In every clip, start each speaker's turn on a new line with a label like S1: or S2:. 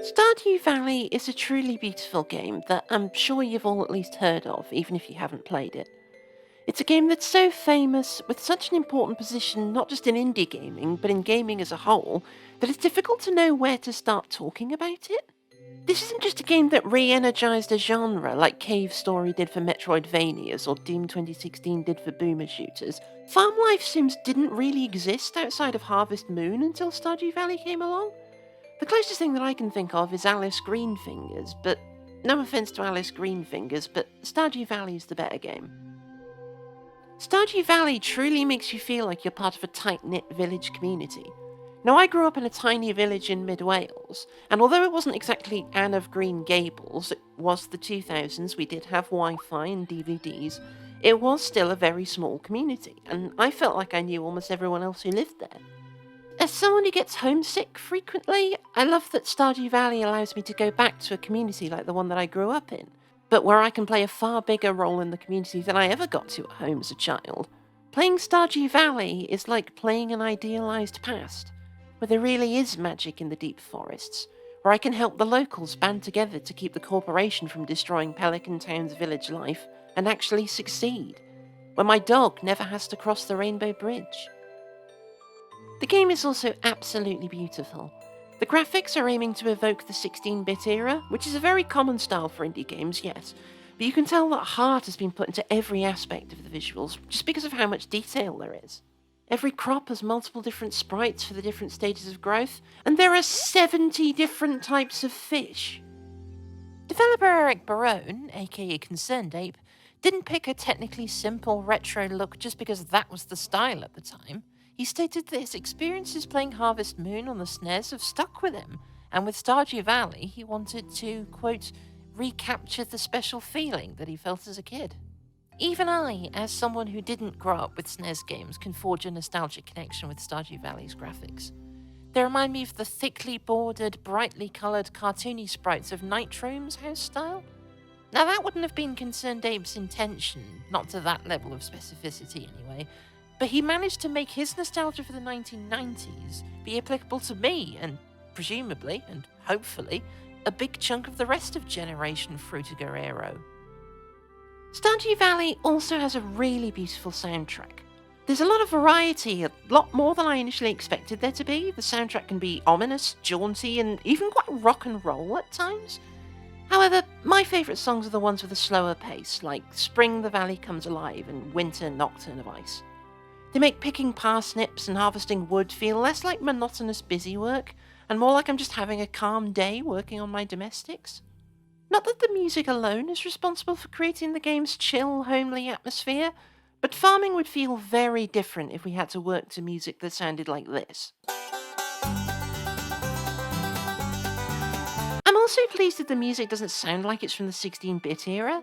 S1: Stardew Valley is a truly beautiful game that I'm sure you've all at least heard of, even if you haven't played it. It's a game that's so famous, with such an important position not just in indie gaming, but in gaming as a whole, that it's difficult to know where to start talking about it. This isn't just a game that re-energized a genre like Cave Story did for Metroidvanias or Doom 2016 did for boomer shooters. Farm life sims didn't really exist outside of Harvest Moon until Stardew Valley came along. The closest thing that I can think of is Alice Greenfingers, but no offense to Alice Greenfingers, but Stardew Valley is the better game. Stardew Valley truly makes you feel like you're part of a tight-knit village community. Now, I grew up in a tiny village in mid-Wales, and although it wasn't exactly Anne of Green Gables, it was the 2000s, we did have Wi-Fi and DVDs, it was still a very small community, and I felt like I knew almost everyone else who lived there. As someone who gets homesick frequently, I love that Stardew Valley allows me to go back to a community like the one that I grew up in, but where I can play a far bigger role in the community than I ever got to at home as a child. Playing Stardew Valley is like playing an idealised past, where there really is magic in the deep forests, where I can help the locals band together to keep the corporation from destroying Pelican Town's village life and actually succeed, where my dog never has to cross the Rainbow Bridge. The game is also absolutely beautiful. The graphics are aiming to evoke the 16-bit era, which is a very common style for indie games, yes, but you can tell that heart has been put into every aspect of the visuals just because of how much detail there is. Every crop has multiple different sprites for the different stages of growth, and there are 70 different types of fish. Developer Eric Barone, aka Concerned Ape, didn't pick a technically simple retro look just because that was the style at the time. He stated that his experiences playing Harvest Moon on the SNES have stuck with him, and with Stardew Valley he wanted to, quote, recapture the special feeling that he felt as a kid. Even I, as someone who didn't grow up with SNES games, can forge a nostalgic connection with Stardew Valley's graphics. They remind me of the thickly bordered, brightly coloured, cartoony sprites of Nitrome's house style. Now that wouldn't have been Concerned Ape's intention, not to that level of specificity anyway, but he managed to make his nostalgia for the 1990s be applicable to me, and presumably, and hopefully, a big chunk of the rest of Generation Frutigerero. Stardew Valley also has a really beautiful soundtrack. There's a lot of variety, a lot more than I initially expected there to be. The soundtrack can be ominous, jaunty, and even quite rock and roll at times. However, my favourite songs are the ones with a slower pace, like Spring the Valley Comes Alive and Winter Nocturne of Ice. They make picking parsnips and harvesting wood feel less like monotonous busy work, and more like I'm just having a calm day working on my domestics. Not that the music alone is responsible for creating the game's chill, homely atmosphere, but farming would feel very different if we had to work to music that sounded like this. I'm also pleased that the music doesn't sound like it's from the 16-bit era.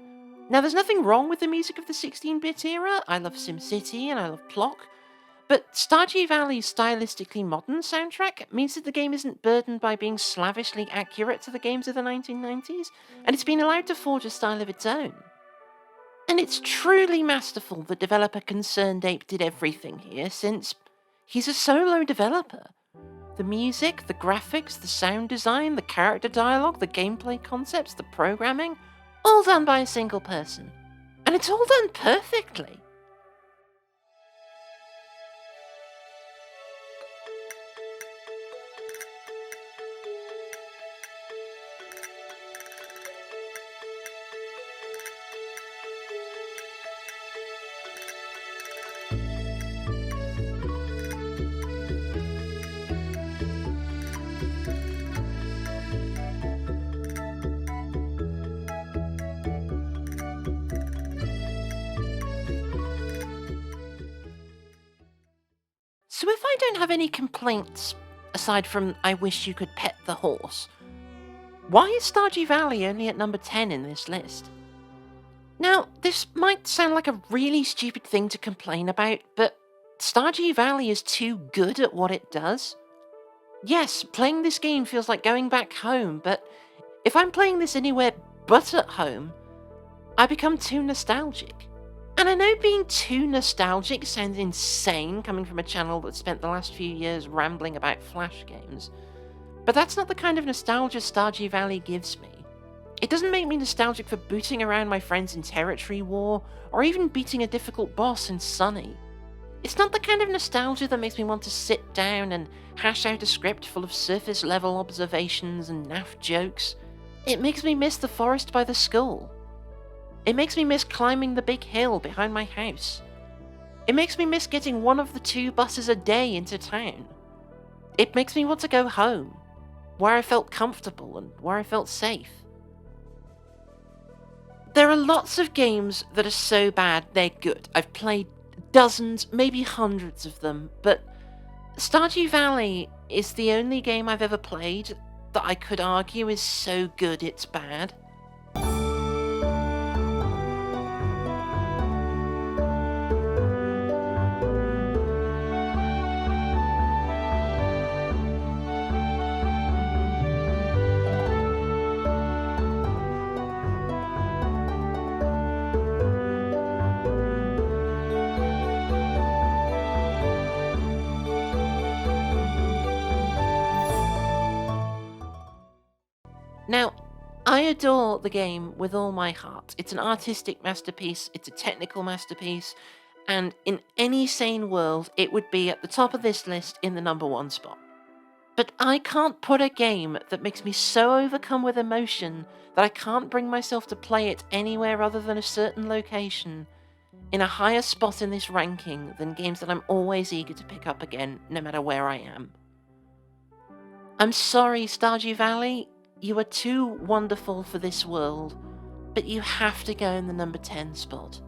S1: Now, there's nothing wrong with the music of the 16-bit era. I love SimCity and I love Plock. But Stardew Valley's stylistically modern soundtrack means that the game isn't burdened by being slavishly accurate to the games of the 1990s, and it's been allowed to forge a style of its own. And it's truly masterful that developer Concerned Ape did everything here, since he's a solo developer. The music, the graphics, the sound design, the character dialogue, the gameplay concepts, the programming, all done by a single person. And it's all done perfectly. So if I don't have any complaints, aside from I wish you could pet the horse, why is Stardew Valley only at number 10 in this list? Now, this might sound like a really stupid thing to complain about, but Stardew Valley is too good at what it does. Yes, playing this game feels like going back home, but if I'm playing this anywhere but at home, I become too nostalgic. And I know being too nostalgic sounds insane coming from a channel that spent the last few years rambling about Flash games, But that's not the kind of nostalgia Stardew Valley gives me. It doesn't make me nostalgic for booting around my friends in Territory War, or even beating a difficult boss in Sunny. It's not the kind of nostalgia that makes me want to sit down and hash out a script full of surface level observations and naff jokes. It makes me miss the forest by the school. It makes me miss climbing the big hill behind my house. It makes me miss getting one of the 2 buses a day into town. It makes me want to go home, where I felt comfortable and where I felt safe. There are lots of games that are so bad they're good. I've played dozens, maybe hundreds of them, but Stardew Valley is the only game I've ever played that I could argue is so good it's bad. Now, I adore the game with all my heart. It's an artistic masterpiece, it's a technical masterpiece, and in any sane world, it would be at the top of this list in the number 1 spot. But I can't put a game that makes me so overcome with emotion that I can't bring myself to play it anywhere other than a certain location in a higher spot in this ranking than games that I'm always eager to pick up again, no matter where I am. I'm sorry, Stardew Valley. You are too wonderful for this world, but you have to go in the number 10 spot.